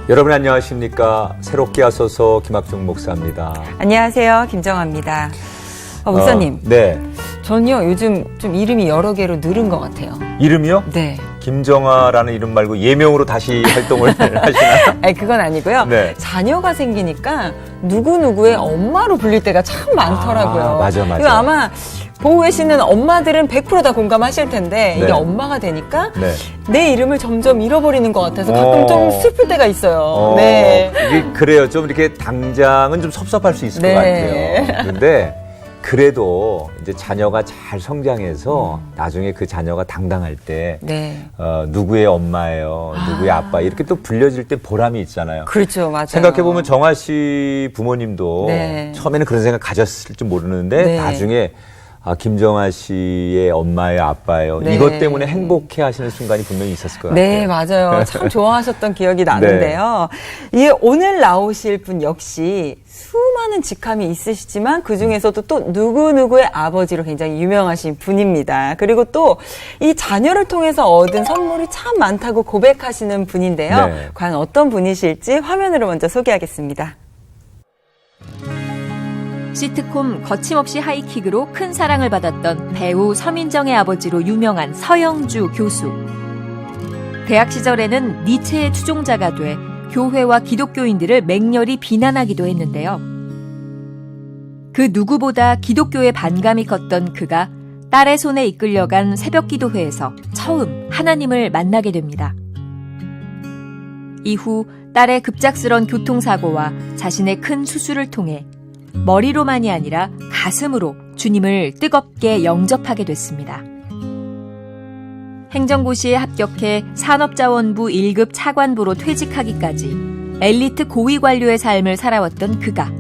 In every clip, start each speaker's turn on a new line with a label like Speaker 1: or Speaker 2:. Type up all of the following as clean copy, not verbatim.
Speaker 1: 여러분 안녕하십니까? 새롭게 하소서 김학중 목사입니다.
Speaker 2: 안녕하세요. 김정아입니다. 목사님.
Speaker 1: 네.
Speaker 2: 전요 요즘 좀 이름이 여러 개로 늘은 것 같아요.
Speaker 1: 이름이요?
Speaker 2: 네.
Speaker 1: 김정아라는 이름 말고 예명으로 다시 활동을 하시나요?
Speaker 2: 아니, 그건 아니고요.
Speaker 1: 네.
Speaker 2: 자녀가 생기니까 누구누구의 엄마로 불릴 때가 참 많더라고요.
Speaker 1: 맞아.
Speaker 2: 이거 아마 보고 계시는 엄마들은 100% 다 공감하실 텐데
Speaker 1: 네.
Speaker 2: 이게 엄마가 되니까
Speaker 1: 네.
Speaker 2: 내 이름을 점점 잃어버리는 것 같아서 가끔 좀 슬플 때가 있어요. 네.
Speaker 1: 이게 그래요. 좀 이렇게 당장은 좀 섭섭할 수 있을 것 같아요. 그런데 그래도 이제 자녀가 잘 성장해서 나중에 그 자녀가 당당할 때
Speaker 2: 네.
Speaker 1: 누구의 엄마예요, 누구의 아빠 이렇게 또 불려질 때 보람이 있잖아요.
Speaker 2: 그렇죠, 맞아요.
Speaker 1: 생각해보면 정아 씨 부모님도
Speaker 2: 네.
Speaker 1: 처음에는 그런 생각 가졌을지 모르는데
Speaker 2: 네.
Speaker 1: 나중에 김정아 씨의 엄마예요, 아빠예요.
Speaker 2: 네.
Speaker 1: 이것 때문에 행복해 하시는 순간이 분명히 있었을 것 같아요.
Speaker 2: 네, 맞아요. 참 좋아하셨던 기억이 나는데요. 이 오늘 나오실 분 역시 수많은 직함이 있으시지만 그중에서도 또 누구누구의 아버지로 굉장히 유명하신 분입니다. 그리고 또 이 자녀를 통해서 얻은 선물이 참 많다고 고백하시는 분인데요.
Speaker 1: 네.
Speaker 2: 과연 어떤 분이실지 화면으로 먼저 소개하겠습니다.
Speaker 3: 시트콤 거침없이 하이킥으로 큰 사랑을 받았던 배우 서민정의 아버지로 유명한 서영주 교수. 대학 시절에는 니체의 추종자가 돼 교회와 기독교인들을 맹렬히 비난하기도 했는데요. 그 누구보다 기독교에 반감이 컸던 그가 딸의 손에 이끌려간 새벽기도회에서 처음 하나님을 만나게 됩니다. 이후 딸의 급작스런 교통사고와 자신의 큰 수술을 통해 머리로만이 아니라 가슴으로 주님을 뜨겁게 영접하게 됐습니다. 행정고시에 합격해 산업자원부 1급 차관부로 퇴직하기까지 엘리트 고위 관료의 삶을 살아왔던 그가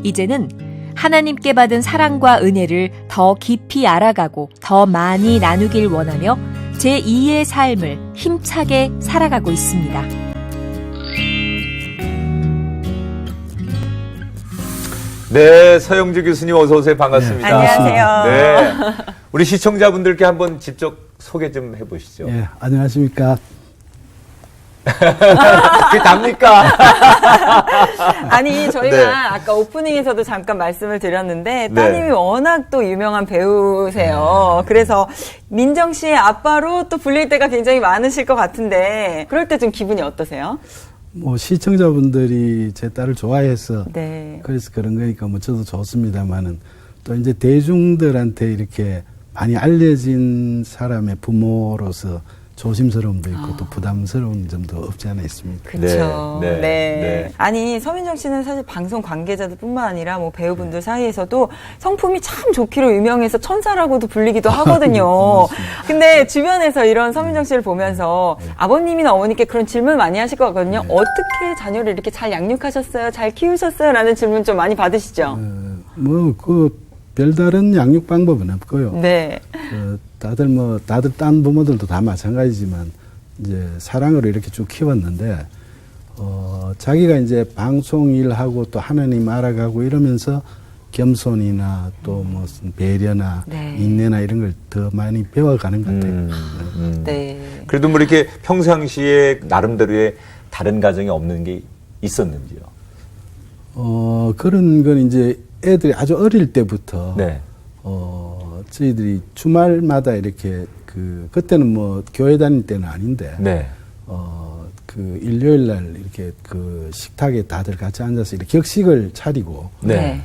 Speaker 3: 이제는 하나님께 받은 사랑과 은혜를 더 깊이 알아가고 더 많이 나누길 원하며 제2의 삶을 힘차게 살아가고 있습니다.
Speaker 1: 네, 서영주 교수님 어서 오세요. 반갑습니다.
Speaker 2: 네, 안녕하세요.
Speaker 1: 네, 우리 시청자분들께 한번 직접 소개 좀 해보시죠.
Speaker 4: 예, 안녕하십니까.
Speaker 1: 그게 답니까?
Speaker 2: 아니, 저희가
Speaker 1: 네.
Speaker 2: 아까 오프닝에서도 잠깐 말씀을 드렸는데
Speaker 1: 네.
Speaker 2: 따님이 워낙 또 유명한 배우세요. 그래서 민정 씨의 아빠로 또 불릴 때가 굉장히 많으실 것 같은데 그럴 때 좀 기분이 어떠세요?
Speaker 4: 뭐 시청자분들이 제 딸을 좋아해서
Speaker 2: 네.
Speaker 4: 그래서 그런 거니까 뭐 저도 좋습니다만은 또 이제 대중들한테 이렇게 많이 알려진 사람의 부모로서 조심스러움도 있고 또 부담스러운 점도 없지 않아 있습니다.
Speaker 2: 그렇죠.
Speaker 1: 네,
Speaker 2: 네.
Speaker 1: 네.
Speaker 2: 아니, 서민정 씨는 사실 방송 관계자들뿐만 아니라 뭐 배우분들 사이에서도 성품이 참 좋기로 유명해서 천사라고도 불리기도 하거든요. 근데 주변에서 이런 서민정 씨를 보면서 아버님이나 어머니께 그런 질문 많이 하실 것 같거든요. 어떻게 자녀를 이렇게 잘 양육하셨어요? 잘 키우셨어요? 라는 질문 좀 많이 받으시죠?
Speaker 4: 별다른 양육 방법은 없고요.
Speaker 2: 네.
Speaker 4: 다들 딴 부모들도 다 마찬가지지만 이제 사랑으로 이렇게 쭉 키웠는데 자기가 이제 방송 일하고 또 하나님 알아가고 이러면서 겸손이나 또 무슨 배려나
Speaker 2: 네.
Speaker 4: 인내나 이런 걸 더 많이 배워가는 것 같아요.
Speaker 2: 네.
Speaker 1: 그래도 뭐 이렇게 평상시에 나름대로의 다른 가정이 없는 게 있었는지요?
Speaker 4: 그런 건 이제 애들이 아주 어릴 때부터
Speaker 1: 네.
Speaker 4: 저희들이 주말마다 이렇게 그때는 뭐 교회 다닐 때는 아닌데
Speaker 1: 네.
Speaker 4: 그 일요일 날 이렇게 그 식탁에 다들 같이 앉아서 이렇게 격식을 차리고
Speaker 1: 네.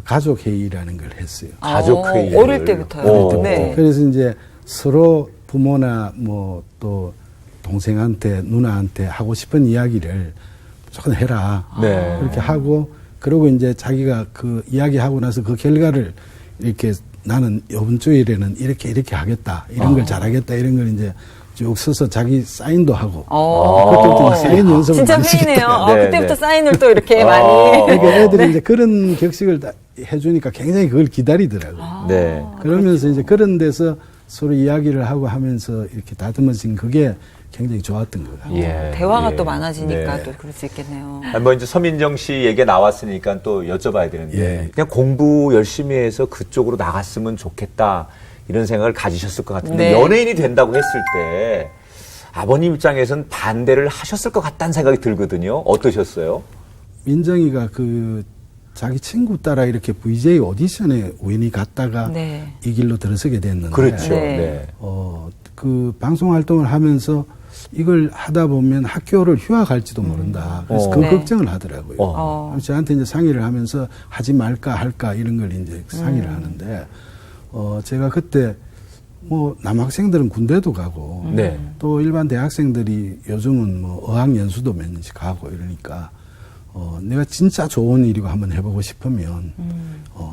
Speaker 4: 가족 회의라는 걸 했어요.
Speaker 1: 가족 회의를.
Speaker 2: 어릴 때부터요.
Speaker 1: 어릴 때부터.
Speaker 2: 네.
Speaker 4: 그래서 이제 서로 부모나 뭐 또 동생한테 누나한테 하고 싶은 이야기를 무조건 해라.
Speaker 1: 네.
Speaker 4: 그렇게 하고 그리고 이제 자기가 그 이야기하고 나서 그 결과를 이렇게 나는 이번 주일에는 이렇게 하겠다. 이런 걸 잘하겠다. 이런 걸 이제 쭉 써서 자기 사인도 하고. 그때부터 사인 연습을
Speaker 2: 진짜
Speaker 4: 많이
Speaker 2: 팬이네요.
Speaker 4: 시켰대요.
Speaker 1: 네,
Speaker 2: 그때부터
Speaker 1: 네.
Speaker 2: 사인을 또 이렇게 많이.
Speaker 4: 그러니까 애들이 이제 그런 격식을 다 해주니까 굉장히 그걸 기다리더라고요.
Speaker 1: 네.
Speaker 4: 그러면서 이제 그런 데서 서로 이야기를 하고 하면서 이렇게 다듬어진 그게 굉장히 좋았던 것 같아요.
Speaker 1: 예.
Speaker 2: 대화가
Speaker 1: 예.
Speaker 2: 또 많아지니까
Speaker 1: 네.
Speaker 2: 또 그럴 수 있겠네요.
Speaker 1: 뭐 이제 서민정 씨 얘기가 나왔으니까 또 여쭤봐야 되는데
Speaker 4: 예.
Speaker 1: 그냥 공부 열심히 해서 그쪽으로 나갔으면 좋겠다 이런 생각을 가지셨을 것 같은데
Speaker 2: 네.
Speaker 1: 연예인이 된다고 했을 때 아버님 입장에서는 반대를 하셨을 것 같다는 생각이 들거든요. 어떠셨어요?
Speaker 4: 민정이가 그 자기 친구 따라 이렇게 VJ 오디션에 우연히 갔다가
Speaker 2: 네.
Speaker 4: 이 길로 들어서게 됐는데
Speaker 1: 그렇죠.
Speaker 2: 네.
Speaker 1: 네.
Speaker 4: 그 방송 활동을 하면서 이걸 하다 보면 학교를 휴학할지도 모른다. 그래서 그
Speaker 2: 네.
Speaker 4: 걱정을 하더라고요.
Speaker 2: 어.
Speaker 4: 저한테 이제 상의를 하면서 하지 말까 할까 이런 걸 이제 상의를 하는데 제가 그때 뭐 남학생들은 군대도 가고
Speaker 1: 네.
Speaker 4: 또 일반 대학생들이 요즘은 뭐 어학연수도 몇 년씩 가고 이러니까 내가 진짜 좋은 일이고 한번 해보고 싶으면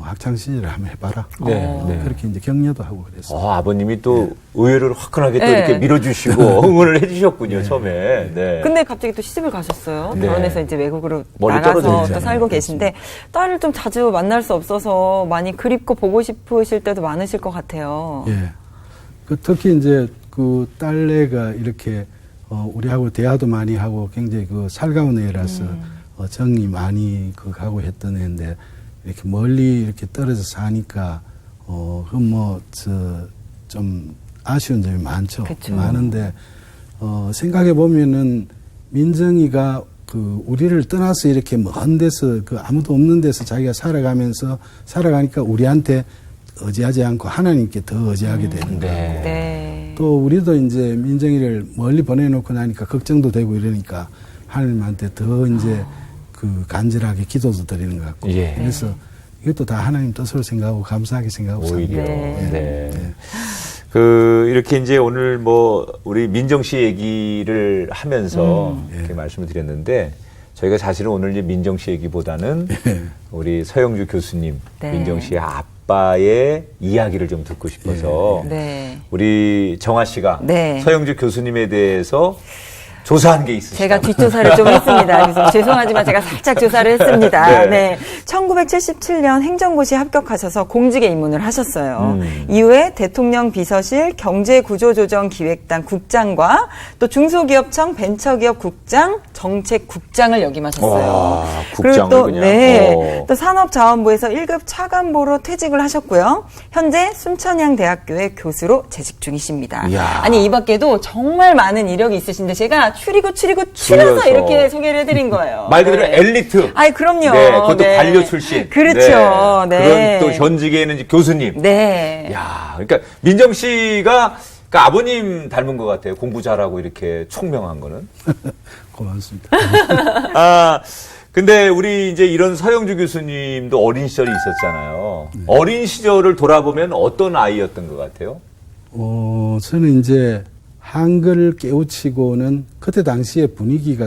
Speaker 4: 학창 시절에 한번 해봐라.
Speaker 1: 네, 네.
Speaker 4: 그렇게 이제 격려도 하고 그랬어요.
Speaker 1: 아버님이 또 의외로 화끈하게 또
Speaker 2: 네.
Speaker 1: 이렇게 밀어주시고 응원을 해주셨군요, 처음에. 네.
Speaker 2: 근데 갑자기 또 시집을 가셨어요.
Speaker 1: 네.
Speaker 2: 결혼해서 이제 외국으로
Speaker 1: 멀리
Speaker 2: 나가서
Speaker 1: 떨어져
Speaker 2: 또
Speaker 1: 있잖아요.
Speaker 2: 살고 계신데 딸을 좀 자주 만날 수 없어서 많이 그립고 보고 싶으실 때도 많으실 것 같아요.
Speaker 4: 예. 특히 이제 그 딸내가 이렇게 우리하고 대화도 많이 하고 굉장히 그 살가운 애라서 정이 많이 그 가고 했던 애인데 이렇게 멀리 이렇게 떨어져 사니까 좀 아쉬운 점이 많죠.
Speaker 2: 그쵸.
Speaker 4: 많은데 생각해 보면은 민정이가 그 우리를 떠나서 이렇게 먼 데서 그 아무도 없는 데서 자기가 살아가니까 우리한테 의지하지 않고 하나님께 더 의지하게 되는
Speaker 1: 네.
Speaker 4: 거고
Speaker 2: 네.
Speaker 4: 또 우리도 이제 민정이를 멀리 보내놓고 나니까 걱정도 되고 이러니까 하나님한테 더 이제 그 간절하게 기도도 드리는 것 같고
Speaker 1: 예.
Speaker 4: 그래서 이것도 다 하나님 뜻으로 생각하고 감사하게 생각하고
Speaker 1: 오히려.
Speaker 4: 삽니다.
Speaker 1: 네.
Speaker 4: 네.
Speaker 1: 이렇게 이제 오늘 우리 민정 씨 얘기를 하면서 이렇게 말씀을 드렸는데, 저희가 사실은 오늘 이제 민정 씨 얘기보다는 우리 서영주 교수님,
Speaker 2: 네.
Speaker 1: 민정 씨의 아빠의 이야기를 좀 듣고 싶어서,
Speaker 2: 네.
Speaker 1: 우리 정아 씨가
Speaker 2: 네.
Speaker 1: 서영주 교수님에 대해서 조사한 게 있으시죠?
Speaker 2: 제가 뒷조사를 좀 했습니다. 그래서 죄송하지만 제가 살짝 조사를 했습니다. 네. 1977년 행정고시 합격하셔서 공직에 입문을 하셨어요. 이후에 대통령 비서실 경제구조조정기획단 국장과 또 중소기업청 벤처기업국장, 정책국장을 역임하셨어요.
Speaker 1: 와,
Speaker 2: 그리고
Speaker 1: 국장을
Speaker 2: 또,
Speaker 1: 그냥.
Speaker 2: 네. 또 산업자원부에서 1급 차관보로 퇴직을 하셨고요. 현재 순천향대학교의 교수로 재직 중이십니다.
Speaker 1: 이야.
Speaker 2: 아니, 이 밖에도 정말 많은 이력이 있으신데 제가 추려서
Speaker 1: 추려서.
Speaker 2: 이렇게 소개를 해드린 거예요.
Speaker 1: 말 그대로
Speaker 2: 네.
Speaker 1: 엘리트.
Speaker 2: 아이, 그럼요.
Speaker 1: 네, 그것도
Speaker 2: 네.
Speaker 1: 관료 출신.
Speaker 2: 그렇죠. 네.
Speaker 1: 그런 또 현직에는 이제 교수님.
Speaker 2: 네.
Speaker 1: 야, 그러니까 민정 씨가 그러니까 아버님 닮은 것 같아요. 공부 잘하고 이렇게 총명한 거는.
Speaker 4: 고맙습니다.
Speaker 1: 근데 우리 이제 이런 서영주 교수님도 어린 시절이 있었잖아요. 어린 시절을 돌아보면 어떤 아이였던 것 같아요?
Speaker 4: 저는 이제 한글을 깨우치고는 그때 당시에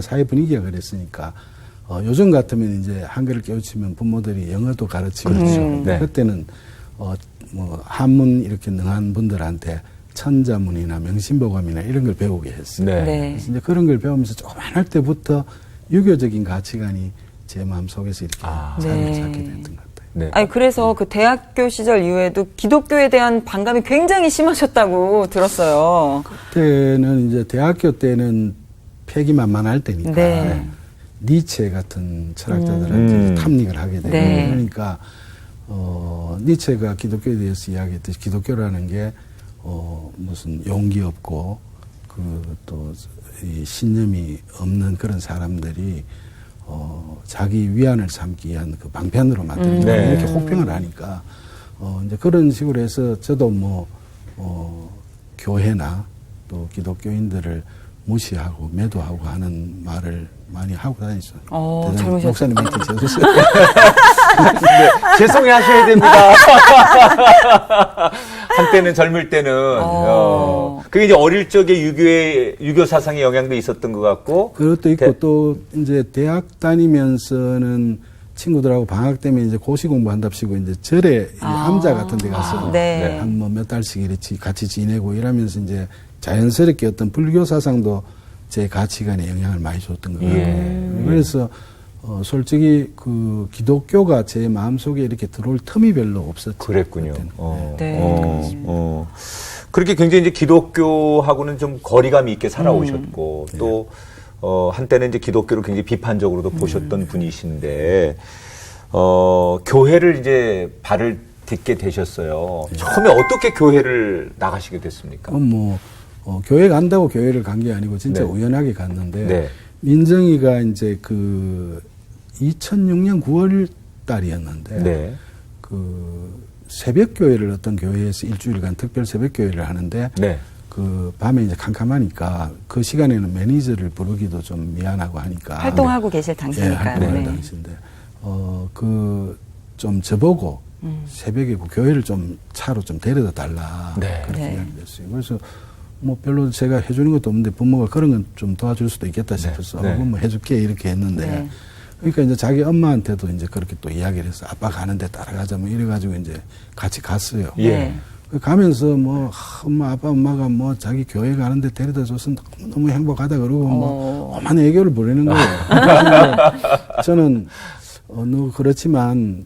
Speaker 4: 사회 분위기가 그랬으니까 요즘 같으면 이제 한글을 깨우치면 부모들이 영어도 가르치고 그렇죠.
Speaker 1: 네.
Speaker 4: 그때는 뭐 한문 이렇게 능한 분들한테 천자문이나 명심보감이나 이런 걸 배우게 했어요.
Speaker 1: 네.
Speaker 2: 네.
Speaker 4: 그래서 이제 그런 걸 배우면서 조그만할 때부터 유교적인 가치관이 제 마음속에서 이렇게 자리를
Speaker 2: 네.
Speaker 4: 잡게 됐던 것 같아요.
Speaker 1: 네.
Speaker 2: 아니, 그래서 그 대학교 시절 이후에도 기독교에 대한 반감이 굉장히 심하셨다고 들었어요.
Speaker 4: 그때는 이제 대학교 때는 패기만만할 때니까
Speaker 2: 네.
Speaker 4: 니체 같은 철학자들한테 탑닉을 하게 되고
Speaker 2: 네.
Speaker 4: 그러니까 니체가 기독교에 대해서 이야기했듯이 기독교라는 게 무슨 용기 없고 그 또 이 신념이 없는 그런 사람들이 자기 위안을 삼기 위한 그 방편으로 만드는
Speaker 1: 네.
Speaker 4: 이렇게 혹평을 하니까 이제 그런 식으로 해서 저도 교회나 또 기독교인들을 무시하고 매도하고 하는 말을 많이 하고 다니죠.
Speaker 2: 젊으셨어요.
Speaker 4: 목사님한테 죄송해요.
Speaker 1: 죄송해 하셔야 됩니다. 한때는 젊을 때는. 그게 이제 어릴 적에 유교 사상의 영향도 있었던 것 같고.
Speaker 4: 그것도 있고 또 이제 대학 다니면서는 친구들하고 방학 때문에 이제 고시 공부한답시고 이제 절에 암자 같은 데 가서
Speaker 2: 네.
Speaker 4: 한 몇 달씩 이렇게 같이 지내고 이러면서 이제 자연스럽게 어떤 불교 사상도 제 가치관에 영향을 많이 줬던 것 같아요. 그래서 솔직히 그 기독교가 제 마음속에 이렇게 들어올 틈이 별로 없었죠.
Speaker 1: 그랬군요.
Speaker 2: 네.
Speaker 1: 그렇게 굉장히 이제 기독교하고는 좀 거리감이 있게 살아오셨고, 또, 한때는 이제 기독교를 굉장히 비판적으로도 보셨던 분이신데, 교회를 이제 발을 딛게 되셨어요. 처음에 어떻게 교회를 나가시게 됐습니까?
Speaker 4: 교회 간다고 교회를 간 게 아니고 진짜
Speaker 1: 네.
Speaker 4: 우연하게 갔는데
Speaker 1: 네.
Speaker 4: 민정이가 이제 그 2006년 9월 달이었는데
Speaker 1: 네.
Speaker 4: 그 새벽 교회를 어떤 교회에서 일주일간 특별 새벽 교회를 하는데
Speaker 1: 네.
Speaker 4: 그 밤에 이제 캄캄하니까 그 시간에는 매니저를 부르기도 좀 미안하고 하니까
Speaker 2: 활동하고 계실
Speaker 4: 예,
Speaker 2: 당시니까.
Speaker 4: 활동하는 당시인데 그 좀 저보고 새벽에 그 교회를 좀 차로 좀 데려다 달라
Speaker 1: 네.
Speaker 4: 그렇게
Speaker 2: 네.
Speaker 4: 이야기했어요. 그래서 뭐 별로 제가 해주는 것도 없는데 부모가 그런 건 좀 도와줄 수도 있겠다 싶어서
Speaker 1: 네.
Speaker 4: 뭐 해줄게 이렇게 했는데
Speaker 2: 네.
Speaker 4: 그러니까 이제 자기 엄마한테도 이제 그렇게 또 이야기를 해서 아빠 가는데 따라가자 뭐 이래가지고 이제 같이 갔어요.
Speaker 1: 예.
Speaker 2: 네.
Speaker 4: 가면서 뭐 엄마 아빠 엄마가 뭐 자기 교회 가는데 데려다 줘서 너무 행복하다 그러고 뭐 오만 애교를 부리는 거예요. 저는 너 그렇지만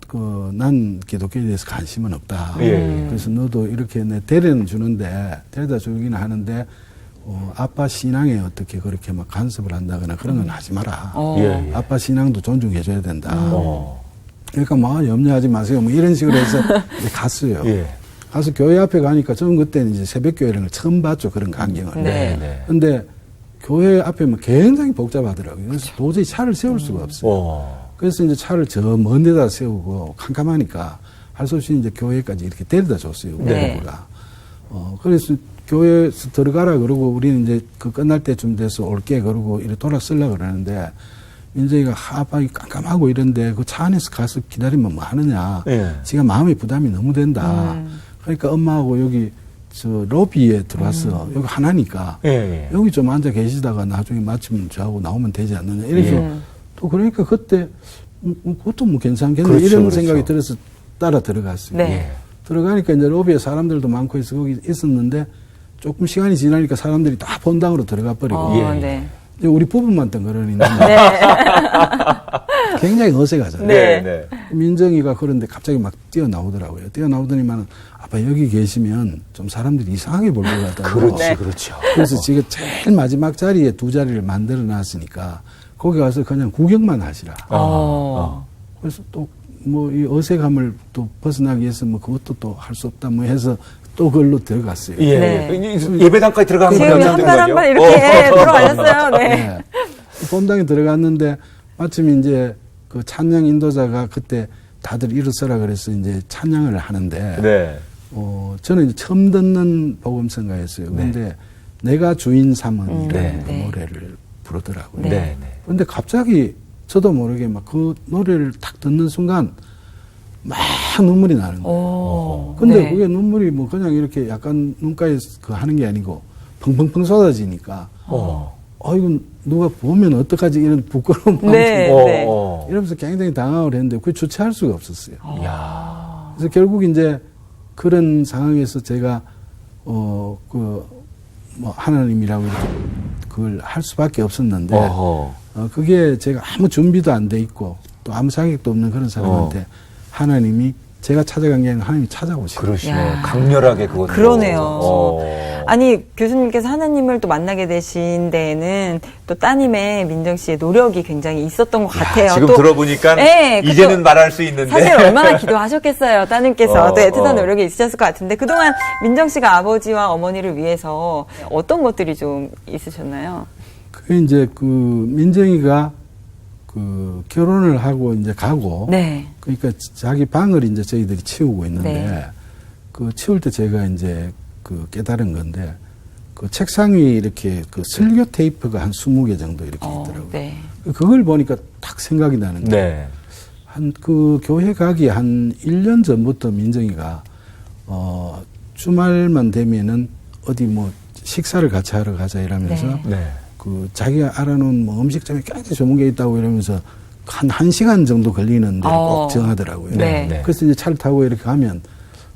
Speaker 4: 난 기독교에 대해서 관심은 없다.
Speaker 1: 예.
Speaker 4: 그래서 너도 이렇게 내 데려는 주는데 데려다 주긴 하는데 아빠 신앙에 어떻게 그렇게 막 간섭을 한다거나 그런 건 하지 마라.
Speaker 1: 예.
Speaker 4: 아빠 신앙도 존중해줘야 된다.
Speaker 1: 어.
Speaker 4: 그러니까 뭐 염려하지 마세요. 뭐 이런 식으로 해서 이제 갔어요.
Speaker 1: 예.
Speaker 4: 가서 교회 앞에 가니까 저는 그때는 이제 새벽 교회를 처음 봤죠. 그런 광경을.
Speaker 2: 네.
Speaker 1: 네.
Speaker 4: 근데 교회 앞에 뭐 굉장히 복잡하더라고요. 그래서 도저히 차를 세울 수가 없어요.
Speaker 1: 어.
Speaker 4: 그래서 이제 차를 저 먼 데다 세우고 캄캄하니까 할 수 없이 이제 교회까지 이렇게 데려다 줬어요.
Speaker 2: 네.
Speaker 4: 부부가. 그래서 교회에서 들어가라 그러고 우리는 이제 그 끝날 때쯤 돼서 올게 그러고 이렇게 돌아서려고 그러는데 민정이가 아빠 깜깜하고 이런데 그 차 안에서 가서 기다리면 뭐 하느냐.
Speaker 1: 예.
Speaker 4: 지가 마음의 부담이 너무 된다. 그러니까 엄마하고 여기 저 로비에 들어와서 여기 하나니까
Speaker 1: 예. 예.
Speaker 4: 여기 좀 앉아 계시다가 나중에 마침 저하고 나오면 되지 않느냐. 이래서 또 그러니까 그때 그것도 뭐 괜찮겠네.
Speaker 1: 그렇죠,
Speaker 4: 이런
Speaker 1: 그렇죠.
Speaker 4: 생각이 들어서 따라 들어갔어요.
Speaker 2: 네.
Speaker 1: 예.
Speaker 4: 들어가니까 이제 로비에 사람들도 많고 해서 거기 있었는데 조금 시간이 지나니까 사람들이 다 본당으로 들어가 버리고
Speaker 1: 예.
Speaker 2: 네.
Speaker 4: 이제 우리 부부만 덩그러니는데
Speaker 2: 네.
Speaker 4: 굉장히 어색하잖아요.
Speaker 1: 네. 네.
Speaker 4: 민정이가 그런데 갑자기 막 뛰어나오더라고요. 뛰어나오더니만 아빠 여기 계시면 좀 사람들이 이상하게 볼 것 같다고.
Speaker 1: 그렇지,
Speaker 2: 네.
Speaker 1: 그렇죠.
Speaker 4: 그래서 지금 제일 마지막 자리에 두 자리를 만들어 놨으니까 거기 가서 그냥 구경만 하시라. 그래서 또 뭐 이 어색함을 또 벗어나기 위해서 뭐 그것도 또 할 수 없다 뭐 해서 또 그걸로 들어갔어요.
Speaker 1: 예.
Speaker 2: 네.
Speaker 1: 예배당까지 들어가면
Speaker 2: 지금 한 발 한 발 이렇게 들어가셨어요. 네.
Speaker 4: 네. 본당에 들어갔는데 마침 이제 그 찬양 인도자가 그때 다들 일어서라 그래서 이제 찬양을 하는데
Speaker 1: 네.
Speaker 4: 저는 이제 처음 듣는 복음성가였어요. 근데 내가 주인 삼은 이라는 그
Speaker 2: 네.
Speaker 4: 노래를 부르더라고요.
Speaker 1: 네. 네.
Speaker 4: 근데 갑자기 저도 모르게 막 그 노래를 딱 듣는 순간 막 눈물이 나는 거예요.
Speaker 2: 오.
Speaker 4: 근데
Speaker 2: 네.
Speaker 4: 그게 눈물이 뭐 그냥 이렇게 약간 눈가에 그 하는 게 아니고 펑펑펑 쏟아지니까 이거 누가 보면 어떡하지 이런 부끄러움
Speaker 2: 네.
Speaker 4: 많고
Speaker 1: 어.
Speaker 4: 이러면서 굉장히 당황을 했는데 그게 주체할 수가 없었어요.
Speaker 1: 야.
Speaker 4: 그래서 결국 이제 그런 상황에서 제가 뭐 하나님이라고 이렇게 그걸 할 수밖에 없었는데 그게 제가 아무 준비도 안 돼 있고 또 아무 자격도 없는 그런 사람한테 하나님이 제가 찾아간 게 아니라 하나님이 찾아오시고
Speaker 1: 그러시네.
Speaker 2: 야.
Speaker 1: 강렬하게 그것도.
Speaker 2: 그러네요. 아니 교수님께서 하나님을 또 만나게 되신 데에는 또 따님의 민정 씨의 노력이 굉장히 있었던 것 같아요.
Speaker 1: 지금
Speaker 2: 또
Speaker 1: 들어보니까
Speaker 2: 네,
Speaker 1: 이제는 말할 수 있는데.
Speaker 2: 사실 얼마나 기도하셨겠어요. 따님께서 또 애틋한
Speaker 1: 어.
Speaker 2: 노력이 있으셨을 것 같은데 그동안 민정 씨가 아버지와 어머니를 위해서 어떤 것들이 좀 있으셨나요?
Speaker 4: 그 이제 그 민정이가 그 결혼을 하고 이제 가고
Speaker 2: 네.
Speaker 4: 그러니까 자기 방을 이제 저희들이 치우고 있는데
Speaker 2: 네.
Speaker 4: 그 치울 때 제가 이제 그 깨달은 건데 그 책상 위에 이렇게 그 슬교 테이프가 한 20개 정도 이렇게 있더라고요.
Speaker 2: 네.
Speaker 4: 그걸 보니까 딱 생각이 나는 게
Speaker 1: 네.
Speaker 4: 한 그 교회 가기 한 1년 전부터 민정이가 주말만 되면은 어디 뭐 식사를 같이 하러 가자 이러면서
Speaker 2: 네.
Speaker 1: 네.
Speaker 4: 그 자기가 알아놓은 뭐 음식점에 굉장히 좋은 게 있다고 이러면서 한 1시간 정도 걸리는 데를 꼭 정하더라고요.
Speaker 2: 네.
Speaker 1: 네.
Speaker 4: 그래서 이제 차를 타고 이렇게 가면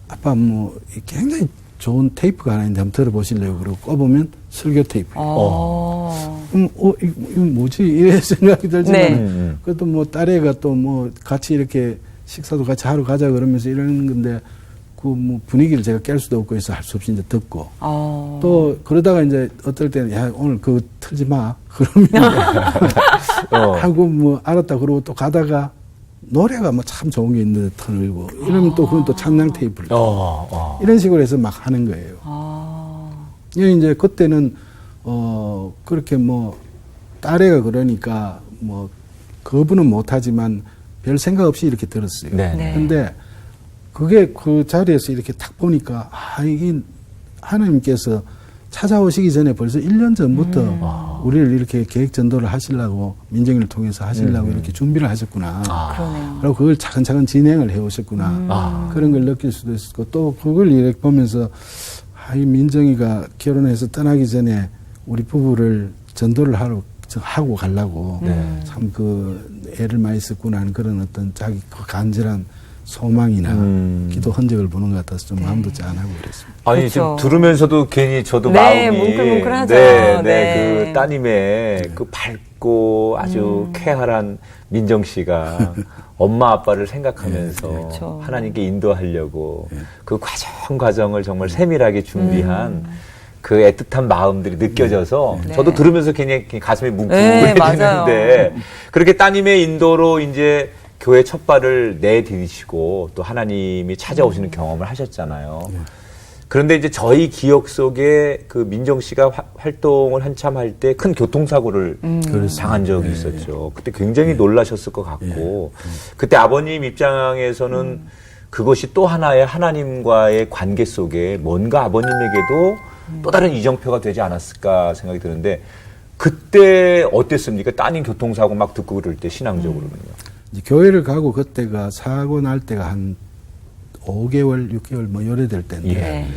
Speaker 4: 아빠 뭐 굉장히 좋은 테이프가 하나 있는데 한번 들어보실래요? 그러고 꼽으면 설교 테이프. 그럼 이거 뭐지? 이래 생각이 들지만
Speaker 1: 네.
Speaker 4: 그것도 뭐 딸애가 또 뭐 같이 이렇게 식사도 같이 하러 가자 그러면서 이러는 건데 그 뭐 분위기를 제가 깰 수도 없고 해서 할 수 없이 이제 듣고 또 그러다가 이제 어떨 때는 야 오늘 그거 틀지 마 그러면 하고 뭐 알았다 그러고 또 가다가 노래가 뭐 참 좋은 게 있는데 틀고 이러면 또 그건 또 찬양 테이프를 이런 식으로 해서 막 하는 거예요. 이제 그때는 그렇게 뭐 딸애가 그러니까 뭐 거부는 못하지만 별 생각 없이 이렇게 들었어요.
Speaker 1: 네.
Speaker 2: 네.
Speaker 4: 근데 그게 그 자리에서 이렇게 딱 보니까 이게 하나님께서 찾아오시기 전에 벌써 1년 전부터 우리를 이렇게 계획 전도를 하시려고 민정이를 통해서 하시려고 이렇게 준비를 하셨구나.
Speaker 2: 그러네요.
Speaker 4: 그리고 그걸 차근차근 진행을 해 오셨구나. 그런 걸 느낄 수도 있었고 또 그걸 이렇게 보면서 이 민정이가 결혼해서 떠나기 전에 우리 부부를 전도를 하고 가려고 참 그 애를 많이 썼구나 하는 그런 어떤 자기 그 간절한 소망이나 기도 흔적을 보는 것 같아서 좀 마음도 짠하고 그랬습니다.
Speaker 1: 아니,
Speaker 2: 그렇죠.
Speaker 1: 지금 들으면서도 괜히 저도
Speaker 2: 네,
Speaker 1: 마음이.
Speaker 2: 뭉클뭉클하죠.
Speaker 1: 네,
Speaker 2: 네.
Speaker 1: 그 따님의 그 밝고 아주 쾌활한 민정 씨가 엄마 아빠를 생각하면서
Speaker 2: 그렇죠.
Speaker 1: 하나님께 인도하려고 그 과정을 정말 세밀하게 준비한 그 애틋한 마음들이 느껴져서
Speaker 2: 네.
Speaker 1: 저도 들으면서 괜히 가슴이
Speaker 2: 네, 맞아요.
Speaker 1: 뭉클해지는데 그렇게 따님의 인도로 이제 교회 첫 발을 내디디시고 또 하나님이 찾아오시는 경험을 하셨잖아요. 그런데 이제 저희 기억 속에 그 민정 씨가 활동을 한참 할 때 큰 교통사고를 당한 적이 있었죠. 그때 굉장히 놀라셨을 것 같고 그때 아버님 입장에서는 그것이 또 하나의 하나님과의 관계 속에 뭔가 아버님에게도 또 다른 이정표가 되지 않았을까 생각이 드는데 그때 어땠습니까? 따님 교통사고 막 듣고 그럴 때 신앙적으로는요.
Speaker 4: 이제 교회를 가고 그때가 사고 날 때가 한 5개월, 6개월 뭐 요래될 때인데
Speaker 2: 네.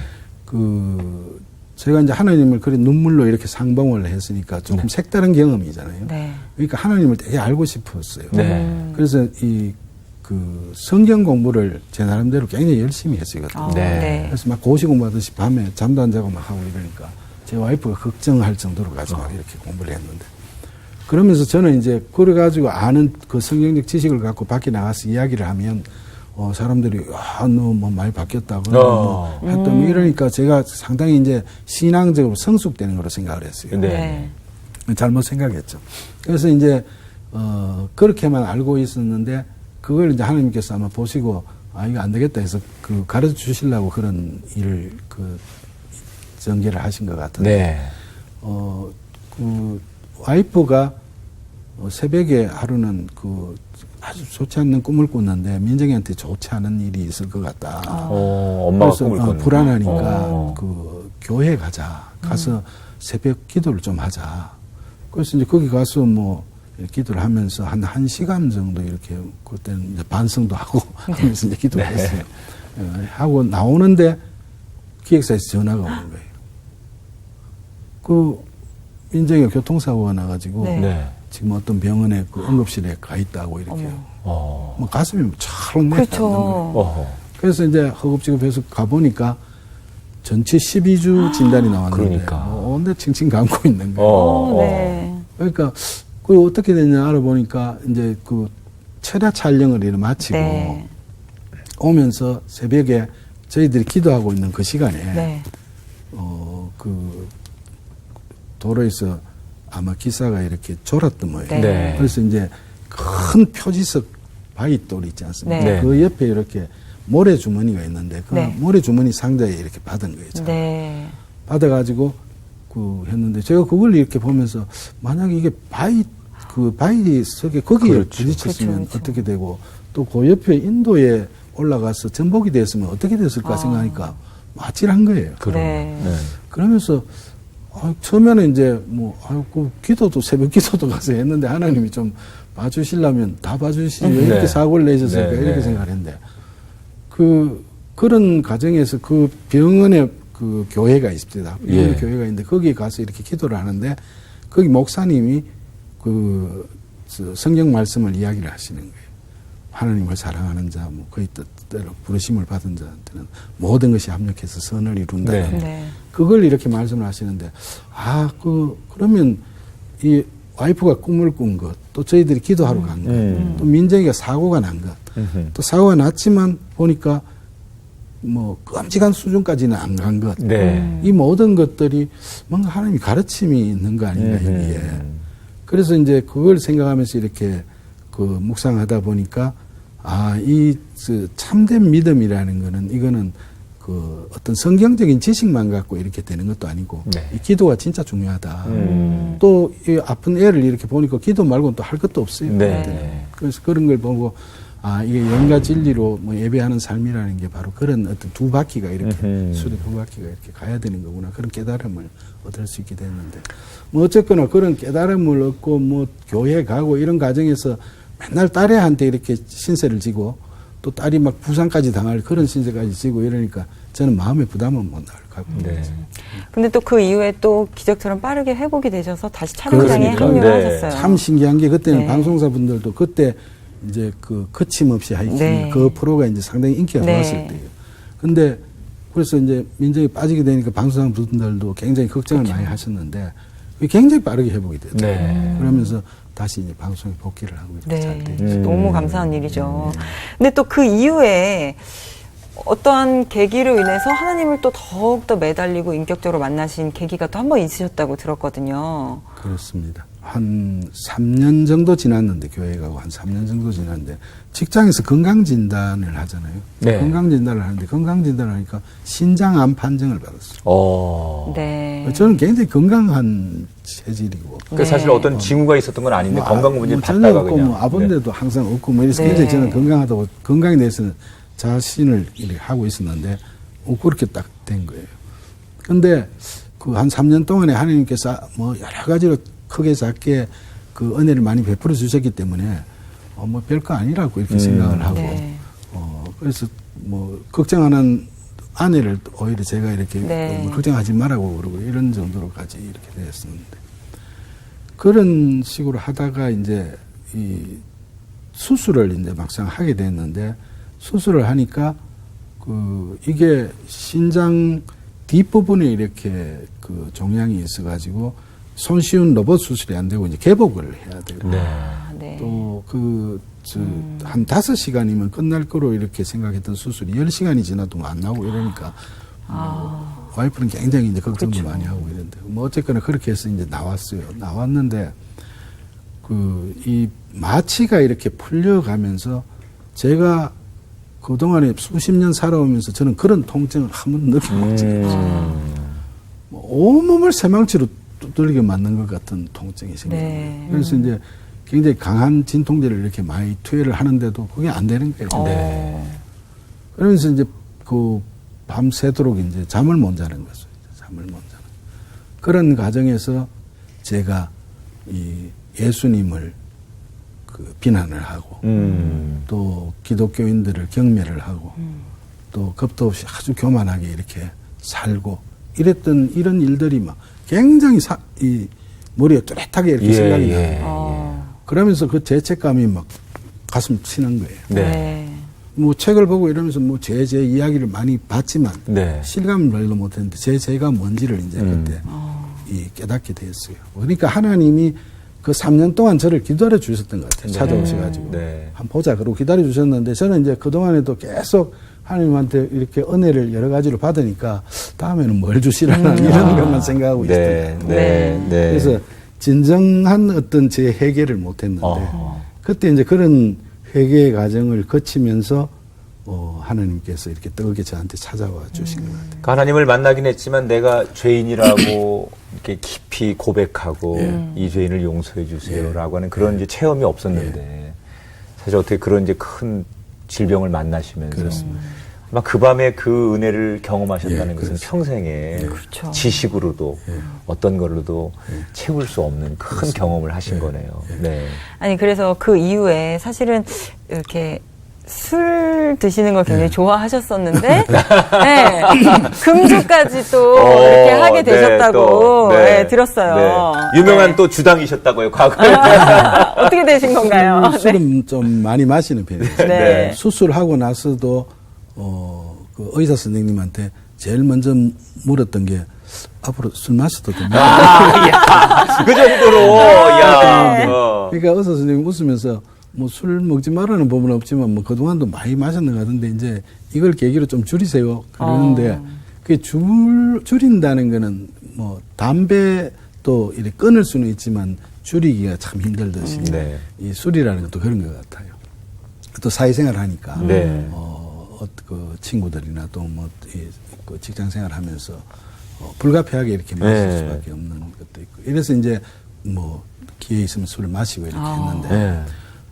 Speaker 4: 그 제가 이제 하나님을 그리 눈물로 이렇게 상봉을 했으니까 조금 색다른 경험이잖아요.
Speaker 2: 네.
Speaker 4: 그러니까 하나님을 되게 알고 싶었어요.
Speaker 1: 네.
Speaker 4: 그래서 이 그 성경 공부를 제 나름대로 굉장히 열심히 했어요. 그때.
Speaker 1: 네.
Speaker 4: 그래서 막 고시 공부하듯이 밤에 잠도 안 자고 막 하고 이러니까 제 와이프가 걱정할 정도로 가지고 막 이렇게 공부를 했는데 그러면서 저는 이제 그래가지고 아는 그 성경적 지식을 갖고 밖에 나가서 이야기를 하면 사람들이 너 뭐 많이 바뀌었다고 뭐 했다 뭐 이러니까 제가 상당히 이제 신앙적으로 성숙되는 거로 생각을 했어요.
Speaker 1: 네.
Speaker 4: 잘못 생각했죠. 그래서 이제 그렇게만 알고 있었는데 그걸 이제 하나님께서 아마 보시고 이거 안 되겠다 해서 그 가르쳐 주시려고 그런 일을 그 전개를 하신 것 같은데
Speaker 1: 네.
Speaker 4: 그 와이프가 새벽에 하루는 그 아주 좋지 않는 꿈을 꿨는데 민정이한테 좋지 않은 일이 있을 것 같다.
Speaker 1: 엄마가
Speaker 4: 그래서
Speaker 1: 꿈을 꿨는
Speaker 4: 불안하니까 그 교회 가서 새벽 기도를 좀 하자. 그래서 이제 거기 가서 뭐 기도를 하면서 한 1시간 정도 이렇게 그때는 이제 반성도 하고 하면서 이제 기도를 했어요. 하고 나오는데 기획사에서 전화가 오는 거예요. 그 민정이가 교통사고가 나가지고
Speaker 2: 네.
Speaker 4: 지금 어떤 병원에 그 응급실에 가 있다고 이렇게 뭐 가슴이 찰 내려앉는
Speaker 2: 그렇죠.
Speaker 4: 거예요. 그래서 이제 허겁지겁해서 가보니까 전치 12주 진단이 나왔는데
Speaker 1: 그러니까.
Speaker 4: 온데 칭칭 감고 있는 거예요.
Speaker 2: 네.
Speaker 4: 그러니까 그 어떻게 됐냐 알아보니까 이제 그 철야 촬영을 이렇게 마치고
Speaker 2: 네.
Speaker 4: 오면서 새벽에 저희들이 기도하고 있는 그 시간에
Speaker 2: 네.
Speaker 4: 그 도로에서 아마 기사가 이렇게 졸았던 거예요.
Speaker 2: 네.
Speaker 4: 그래서 이제 큰 표지석 바위돌 있지 않습니까?
Speaker 2: 네.
Speaker 4: 그 옆에 이렇게 모래 주머니가 있는데 그
Speaker 2: 네.
Speaker 4: 모래 주머니 상자에 이렇게 받은 거예요. 저는.
Speaker 2: 네.
Speaker 4: 받아가지고 그 했는데 제가 그걸 이렇게 보면서 만약에 이게 바위석에 거기에
Speaker 1: 그렇죠.
Speaker 4: 부딪혔으면
Speaker 2: 그렇죠.
Speaker 4: 어떻게 되고 또 그 옆에 인도에 올라가서 전복이 됐으면 어떻게 됐을까 생각하니까 아찔한 거예요.
Speaker 2: 네.
Speaker 4: 그러면서 처음에는 이제 그 기도도 새벽 기도도 가서 했는데 하나님이 좀 봐주시려면 다 봐주시지 왜 이렇게
Speaker 1: 네.
Speaker 4: 사고를 내셨을까
Speaker 1: 네,
Speaker 4: 이렇게
Speaker 1: 네.
Speaker 4: 생각을 했는데 그런 과정에서 그 병원에 그 교회가 있습니다. 병원에 교회가 있는데 거기 가서 이렇게 기도를 하는데 거기 목사님이 그 성경 말씀을 이야기를 하시는 거예요. 하나님을 사랑하는 자, 뭐 거의 뜻대로 부르심을 받은 자한테는 모든 것이 합력해서 선을 이룬다.
Speaker 1: 네.
Speaker 2: 네.
Speaker 4: 그걸 이렇게 말씀을 하시는데, 그러면 이 와이프가 꿈을 꾼 것, 또 저희들이 기도하러 간 것, 또 민정이가 사고가 난 것, 또 사고가 났지만 보니까 뭐 끔찍한 수준까지는 안 간 것,
Speaker 1: 네.
Speaker 4: 이 모든 것들이 뭔가 하나님이 가르침이 있는 거 아닌가, 여기에. 그래서 이제 그걸 생각하면서 이렇게 그 묵상하다 보니까 이 참된 믿음이라는 거는 이거는 그 그 어떤 성경적인 지식만 갖고 이렇게 되는 것도 아니고
Speaker 1: 네.
Speaker 4: 이 기도가 진짜 중요하다. 또 이 아픈 애를 이렇게 보니까 기도 말고는 또 할 것도 없어요.
Speaker 1: 네.
Speaker 4: 그래서 그런 걸 보고 아 이게 영과 진리로 뭐 예배하는 삶이라는 게 바로 그런 어떤 두 바퀴가 이렇게 술의 두 바퀴가 이렇게 가야 되는 거구나 그런 깨달음을 얻을 수 있게 됐는데 뭐 어쨌거나 그런 깨달음을 얻고 뭐 교회 가고 이런 과정에서 맨날 딸애한테 이렇게 신세를 지고 또 딸이 막 부상까지 당할 그런 신세까지 지고 이러니까 저는 마음의 부담은 못 나가고
Speaker 1: 네.
Speaker 2: 근데 또 그 이후에 또 기적처럼 빠르게 회복이 되셔서 다시 촬영장에
Speaker 1: 그러니까.
Speaker 2: 합류하셨어요.
Speaker 4: 참 신기한 게 그때는
Speaker 2: 네.
Speaker 4: 방송사분들도 그때 이제 그 거침없이 하이킹
Speaker 2: 네.
Speaker 4: 그 프로가 이제 상당히 인기가
Speaker 2: 네.
Speaker 4: 좋았을 때예요. 근데 그래서 이제 민정이 빠지게 되니까 방송사분들도 굉장히 걱정을 많이 하셨는데 그게 굉장히 빠르게 회복이 됐더라고요.
Speaker 1: 네.
Speaker 4: 그러면서 다시 이제 방송에 복귀를 하고 이렇게 잘
Speaker 2: 네,
Speaker 4: 됐죠.
Speaker 2: 너무 감사한 일이죠. 근데 또 그 이후에 어떠한 계기로 인해서 하나님을 또 더욱더 매달리고 인격적으로 만나신 계기가 또 한 번 있으셨다고 들었거든요.
Speaker 4: 그렇습니다. 한 3년 정도 지났는데 교회 가고 한 3년 정도 지났는데 직장에서 건강진단을 하잖아요.
Speaker 1: 네.
Speaker 4: 건강진단을 하는데 건강진단을 하니까 신장암 판정을 받았어요.
Speaker 2: 네.
Speaker 4: 저는 굉장히 건강한 체질이고
Speaker 1: 그 사실 어떤 징후가 있었던 건 아닌데 건강 문제를
Speaker 4: 전혀
Speaker 1: 받다가
Speaker 4: 없고
Speaker 1: 그냥.
Speaker 4: 뭐 아본데도 항상 없고 뭐 이래서
Speaker 2: 네.
Speaker 4: 굉장히 저는 건강하다고 건강에 대해서는 자신을 이렇게 하고 있었는데 그렇게 딱 된 거예요. 근데 그 한 3년 동안에 하나님께서 뭐 여러 가지로 크게 작게 그 은혜를 많이 베풀어 주셨기 때문에 뭐 별거 아니라고 이렇게 생각을 하고
Speaker 2: 네.
Speaker 4: 그래서 뭐 걱정하는 아내를 오히려 제가 이렇게
Speaker 2: 네.
Speaker 4: 뭐 걱정하지 말라고 그러고 이런 정도로까지 이렇게 되었었는데 그런 식으로 하다가 이제 이 수술을 이제 막상 하게 됐는데 수술을 하니까 그 이게 신장 뒷부분에 이렇게 그 종양이 있어가지고 손쉬운 로봇 수술이 안 되고 이제 개복을 해야 되고
Speaker 2: 네.
Speaker 4: 또 한 5시간이면 끝날 거로 이렇게 생각했던 수술이 10시간이 지나도 안 나오고 이러니까 와이프는 굉장히 이제 걱정도
Speaker 2: 그렇죠.
Speaker 4: 많이 하고 이런데 뭐 어쨌거나 그렇게 해서 이제 나왔어요. 나왔는데 그 이 마취가 이렇게 풀려가면서 제가 그동안에 수십 년 살아오면서 저는 그런 통증을 한 번도 느껴본 적이 없어요. 뭐 온몸을 새망치로 두들겨 맞는 것 같은 통증이 생겨요.
Speaker 2: 네.
Speaker 4: 그래서 이제 굉장히 강한 진통제를 이렇게 많이 투여를 하는데도 그게 안 되는 거예요.
Speaker 1: 네.
Speaker 4: 그러면서 이제 그 밤새도록 이제 잠을 못 자는 거죠. 잠을 못 자는. 그런 과정에서 제가 이 예수님을 그 비난을 하고 또 기독교인들을 경멸을 하고 또 겁도 없이 아주 교만하게 이렇게 살고 이랬던 이런 일들이 막 굉장히 이 머리에 뚜렷하게 이렇게 생각이 나요. 그러면서 그 죄책감이 막 가슴 치는 거예요.
Speaker 2: 네.
Speaker 4: 뭐 책을 보고 이러면서 뭐 제 이야기를 많이 봤지만
Speaker 1: 네. 실감을
Speaker 4: 별로 못했는데 제가 뭔지를 이제 그때 깨닫게 됐어요. 그러니까 하나님이 그 3년 동안 저를 기다려 주셨던 것 같아요. 찾아오셔가지고
Speaker 1: 네.
Speaker 4: 한번 보자 그러고 기다려 주셨는데 저는 이제 그 동안에도 계속 하나님한테 이렇게 은혜를 여러 가지로 받으니까 다음에는 뭘 주시려나 이런 것만 생각하고
Speaker 1: 네.
Speaker 4: 있었던
Speaker 1: 네.
Speaker 4: 거예요.
Speaker 1: 네.
Speaker 4: 그래서 진정한 어떤 제 회개를 못했는데 그때 이제 그런 회개의 과정을 거치면서 하나님께서 이렇게 뜨겁게 저한테 찾아와 주신 것 같아요.
Speaker 1: 그 하나님을 만나긴 했지만 내가 죄인이라고 이렇게 깊이 고백하고 이 죄인을 용서해 주세요라고 하는 그런 이제 체험이 없었는데 사실 어떻게 그런 이제 큰 질병을 만나시면서
Speaker 4: 그렇습니다.
Speaker 1: 아마 그 밤에 그 은혜를 경험하셨다는
Speaker 4: 예,
Speaker 1: 것은
Speaker 4: 그렇습니다.
Speaker 1: 평생에
Speaker 2: 그렇죠.
Speaker 1: 지식으로도 어떤 걸로도 채울 수 없는 큰 경험을 하신 거네요. 네.
Speaker 2: 아니 그래서 그 이후에 사실은 이렇게 술 드시는 걸 굉장히 좋아하셨었는데 네. 금주까지 또 이렇게 하게 되셨다고
Speaker 1: 네, 또, 네.
Speaker 2: 들었어요.
Speaker 1: 네. 유명한
Speaker 2: 네.
Speaker 1: 또 주당이셨다고요, 과거에.
Speaker 2: 어떻게 되신 건가요?
Speaker 4: 술은 좀 많이 마시는 편이에요.
Speaker 2: 네.
Speaker 4: 수술하고 나서도 그 의사 선생님한테 제일 먼저 물었던 게 앞으로 술 마셔도 됩니다.
Speaker 1: 그 정도로, 야.
Speaker 4: 그러니까 의사 선생님 웃으면서 뭐 술 먹지 말라는 법은 없지만 뭐 그동안도 많이 마셨는 것 같은데 이제 이걸 계기로 좀 줄이세요. 그러는데 그게 줄인다는 거는 뭐 담배도 이렇게 끊을 수는 있지만 줄이기가 참 힘들듯이
Speaker 1: 네.
Speaker 4: 이 술이라는 것도 그런 것 같아요. 또 사회생활 하니까
Speaker 1: 네.
Speaker 4: 그 친구들이나 또 뭐 그 직장 생활하면서 불가피하게 이렇게 마실
Speaker 1: 네.
Speaker 4: 수밖에 없는 것도 있고 이래서 이제 뭐 기회 있으면 술을 마시고 이렇게 했는데
Speaker 1: 네.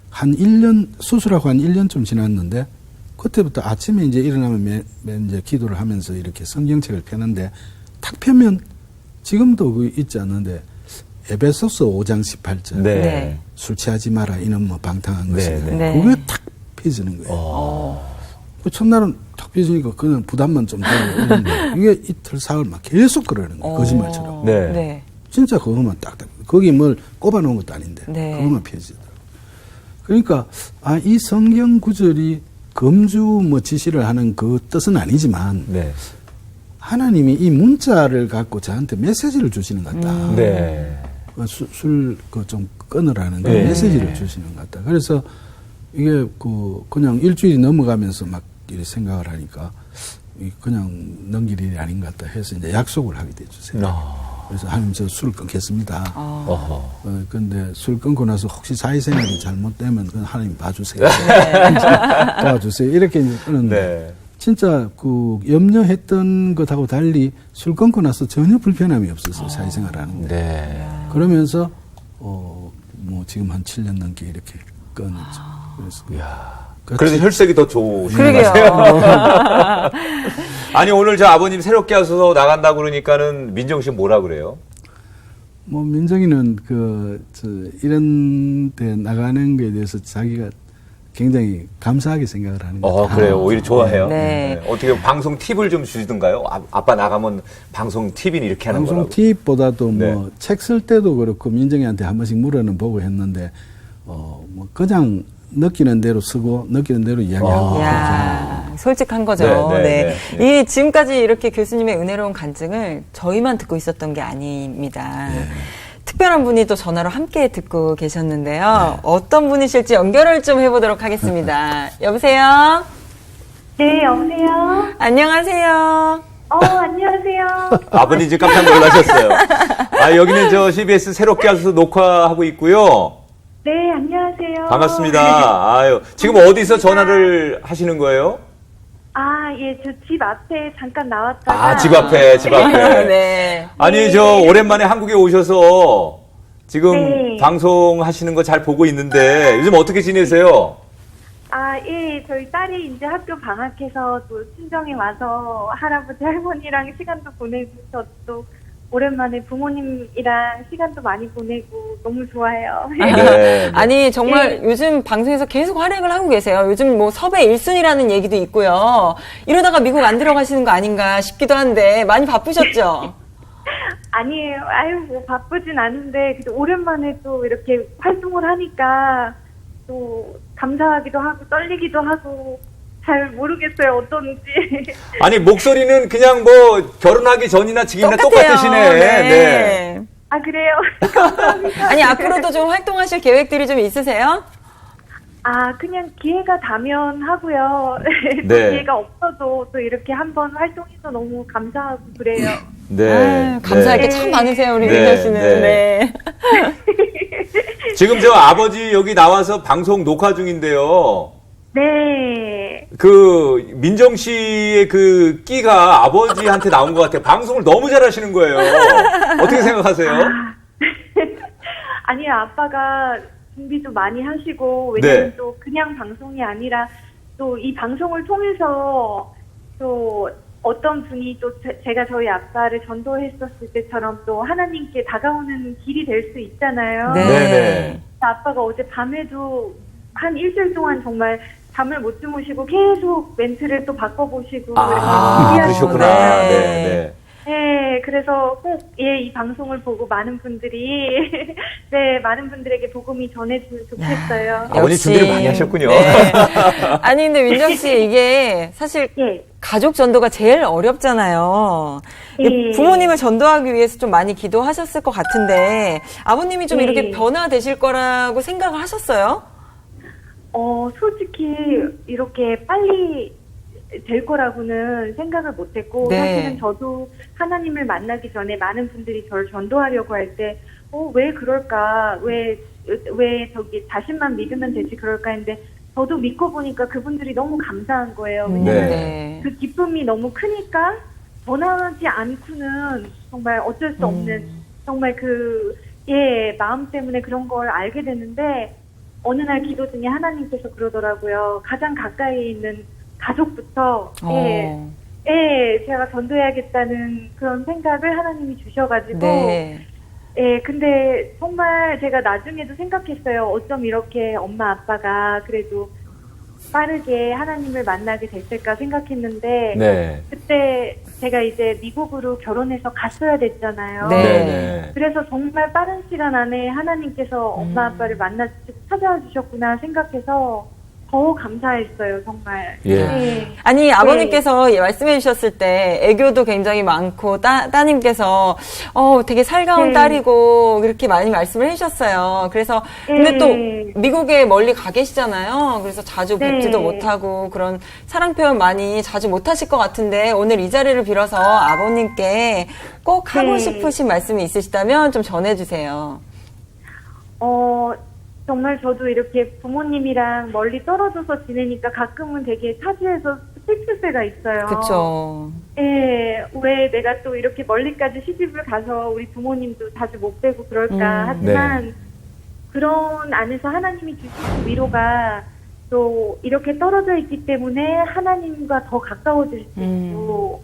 Speaker 4: 한 1년 수술하고 한 1년쯤 지났는데 그때부터 아침에 이제 일어나면 이제 기도를 하면서 이렇게 성경책을 펴는데 탁 펴면 지금도 그 있지 않는데 에베소서 5장 18절
Speaker 1: 네.
Speaker 2: 네.
Speaker 4: 술 취하지 마라 이는 뭐 방탕한 것이다.
Speaker 2: 네.
Speaker 4: 그게 탁 펴지는 거예요. 그 첫날은 탁 펴지니까 그냥 부담만 좀 되고 이러는데 이게 이틀 사흘 막 계속 그러는 거예요. 거짓말처럼.
Speaker 1: 네.
Speaker 2: 네.
Speaker 4: 진짜 그것만 딱딱 거기 뭘 꼽아놓은 것도 아닌데
Speaker 2: 네.
Speaker 4: 그것만 펴지더라고요. 그러니까 이 성경 구절이 금주 뭐 지시를 하는 그 뜻은 아니지만
Speaker 1: 네.
Speaker 4: 하나님이 이 문자를 갖고 저한테 메시지를 주시는 것 같다.
Speaker 1: 네.
Speaker 4: 술 좀 끊으라는 그
Speaker 1: 네.
Speaker 4: 메시지를 주시는 것 같다. 그래서 이게 그냥 일주일이 넘어가면서 막 이렇게 생각을 하니까 그냥 넘길 일이 아닌 것 같다 해서 이제 약속을 하게 돼주세요. 그래서 하나님 저 술을 끊겠습니다.
Speaker 1: 어허.
Speaker 4: 근데 술 끊고 나서 혹시 사회생활이 잘못되면 그건 하나님 봐주세요. 도와주세요. 이렇게 이제 끊었는데
Speaker 1: 네.
Speaker 4: 진짜 그 염려했던 것하고 달리 술 끊고 나서 전혀 불편함이 없었어요. 사회생활 하는데.
Speaker 1: 네.
Speaker 4: 그러면서 뭐 지금 한 7년 넘게 이렇게 끊었죠. 그래서
Speaker 1: 그래서 혈색이 더 좋으신
Speaker 2: 그러게요.
Speaker 1: 아니 오늘 저 아버님 새롭게 하셔서 나간다고 그러니까는 민정 씨 뭐라 그래요?
Speaker 4: 뭐 민정이는 이런 데 나가는 거에 대해서 자기가 굉장히 감사하게 생각을 하는 것 같아요.
Speaker 1: 그래요. 오히려 좋아해요.
Speaker 2: 네.
Speaker 1: 어떻게 방송 팁을 좀 주시던가요? 아빠 나가면 방송 팁은 이렇게 하는
Speaker 4: 방송
Speaker 1: 거라고.
Speaker 4: 팁보다도
Speaker 1: 네.
Speaker 4: 뭐 책 쓸 때도 그렇고 민정이한테 한 번씩 물어는 보고 했는데 뭐 그냥 느끼는 대로 쓰고 느끼는 대로 이야기하고
Speaker 2: 이야, 솔직한 거죠.
Speaker 1: 네,
Speaker 2: 네,
Speaker 1: 네, 네.
Speaker 2: 이 지금까지 이렇게 교수님의 은혜로운 간증을 저희만 듣고 있었던 게 아닙니다. 특별한 분이 또 전화로 함께 듣고 계셨는데요. 어떤 분이실지 연결을 좀 해보도록 하겠습니다. 여보세요?
Speaker 5: 네, 여보세요?
Speaker 2: 안녕하세요.
Speaker 5: 안녕하세요.
Speaker 1: 아버님 지금 깜짝 놀라셨어요. 여기는 저 CBS 새롭게 하셔서 녹화하고 있고요.
Speaker 5: 네, 안녕하세요.
Speaker 1: 반갑습니다. 아유, 지금 어디서 전화를 하시는 거예요?
Speaker 5: 예, 저 집 앞에 잠깐 나왔다가.
Speaker 1: 집 앞에.
Speaker 2: 네.
Speaker 1: 아니, 저 오랜만에 한국에 오셔서 지금
Speaker 5: 네.
Speaker 1: 방송하시는 거 잘 보고 있는데 요즘 어떻게 지내세요?
Speaker 5: 예, 저희 딸이 이제 학교 방학해서 또 친정에 와서 할아버지, 할머니랑 시간도 보내고, 저도 오랜만에 부모님이랑 시간도 많이 보내고 너무 좋아요.
Speaker 1: 네.
Speaker 2: 아니 정말 요즘 방송에서 계속 활약을 하고 계세요. 요즘 뭐 섭외 1순위라는 얘기도 있고요. 이러다가 미국 안 들어가시는 거 아닌가 싶기도 한데 많이 바쁘셨죠?
Speaker 5: 아니에요. 뭐 바쁘진 않은데, 그래도 오랜만에 또 이렇게 활동을 하니까 또 감사하기도 하고 떨리기도 하고 잘 모르겠어요. 어떤지.
Speaker 1: 아니, 목소리는 그냥 뭐 결혼하기 전이나 지금이나 똑같으시네.
Speaker 2: 네.
Speaker 5: 그래요? 감사합니다.
Speaker 2: 아니 앞으로도 좀 활동하실 계획들이 좀 있으세요?
Speaker 5: 그냥 기회가 닿으면 하고요.
Speaker 1: 네.
Speaker 5: 기회가 없어도 또 이렇게 한번 활동해서 너무 감사하고 그래요.
Speaker 1: 네.
Speaker 2: 감사할 게
Speaker 5: 네.
Speaker 2: 참 많으세요, 우리
Speaker 1: 네,
Speaker 2: 민정 씨는.
Speaker 1: 네.
Speaker 2: 네.
Speaker 1: 지금 저 아버지 여기 나와서 방송 녹화 중인데요.
Speaker 5: 네.
Speaker 1: 그 민정 씨의 그 끼가 아버지한테 나온 것 같아요. 방송을 너무 잘하시는 거예요. 어떻게 생각하세요?
Speaker 5: 아니요, 아빠가 준비도 많이 하시고, 왜냐면
Speaker 1: 네.
Speaker 5: 또 그냥 방송이 아니라 또 이 방송을 통해서 또 어떤 분이 또 제가 저희 아빠를 전도했었을 때처럼 또 하나님께 다가오는 길이 될 수 있잖아요.
Speaker 2: 네.
Speaker 1: 네네.
Speaker 5: 아빠가 어제 밤에도 한 일주일 동안 정말 잠을 못 주무시고 계속 멘트를 또 바꿔보시고
Speaker 1: 그러셨구나.
Speaker 2: 네.
Speaker 1: 네.
Speaker 5: 네, 그래서 꼭 이 방송을 보고 많은 분들이 많은 분들에게 복음이 전해주면 좋겠어요.
Speaker 1: 아버님 준비를 많이 하셨군요.
Speaker 2: 네. 아니 근데 민정 씨 이게 사실
Speaker 5: 예.
Speaker 2: 가족 전도가 제일 어렵잖아요.
Speaker 5: 예.
Speaker 2: 부모님을 전도하기 위해서 좀 많이 기도하셨을 것 같은데 아버님이 좀
Speaker 5: 예.
Speaker 2: 이렇게 변화되실 거라고 생각을 하셨어요?
Speaker 5: 솔직히 이렇게 빨리 될 거라고는 생각을 못했고
Speaker 2: 네.
Speaker 5: 사실은 저도 하나님을 만나기 전에 많은 분들이 저를 전도하려고 할 때 왜 그럴까 왜 저기 자신만 믿으면 되지 그럴까 했는데 저도 믿고 보니까 그분들이 너무 감사한 거예요.
Speaker 2: 네.
Speaker 5: 왜냐면
Speaker 2: 네.
Speaker 5: 그 기쁨이 너무 크니까 전하지 않고는 정말 어쩔 수 없는 정말 마음 때문에 그런 걸 알게 됐는데 어느 날 기도 중에 하나님께서 그러더라고요. 가장 가까이 있는 가족부터 제가 전도해야겠다는 그런 생각을 하나님이 주셔가지고
Speaker 2: 네.
Speaker 5: 근데 정말 제가 나중에도 생각했어요. 어쩜 이렇게 엄마 아빠가 그래도 빠르게 하나님을 만나게 됐을까 생각했는데
Speaker 1: 네.
Speaker 5: 그때 제가 이제 미국으로 결혼해서 갔어야 됐잖아요.
Speaker 2: 네.
Speaker 1: 네네.
Speaker 5: 그래서 정말 빠른 시간 안에 하나님께서 엄마 아빠를 만나주시고 찾아와 주셨구나 생각해서 더 감사했어요, 정말.
Speaker 1: 예.
Speaker 5: 네.
Speaker 2: 아니, 아버님께서 말씀해 주셨을 때 애교도 굉장히 많고 따님께서 되게 살가운
Speaker 5: 네.
Speaker 2: 딸이고 그렇게 많이 말씀을 해 주셨어요. 그래서 근데 또 미국에 멀리 가 계시잖아요. 그래서 자주
Speaker 5: 네.
Speaker 2: 뵙지도 못하고 그런 사랑 표현 많이 자주 못 하실 것 같은데 오늘 이 자리를 빌어서 아버님께 꼭 하고
Speaker 5: 네.
Speaker 2: 싶으신 말씀이 있으시다면 좀 전해 주세요.
Speaker 5: 정말 저도 이렇게 부모님이랑 멀리 떨어져서 지내니까 가끔은 되게 타지에서 슬플 때가 있어요.
Speaker 2: 그렇죠.
Speaker 5: 예, 왜 내가 또 이렇게 멀리까지 시집을 가서 우리 부모님도 자주 못 뵈고 그럴까 하지만 그런 안에서 하나님이 주시는 위로가 또 이렇게 떨어져 있기 때문에 하나님과 더 가까워질 수 있고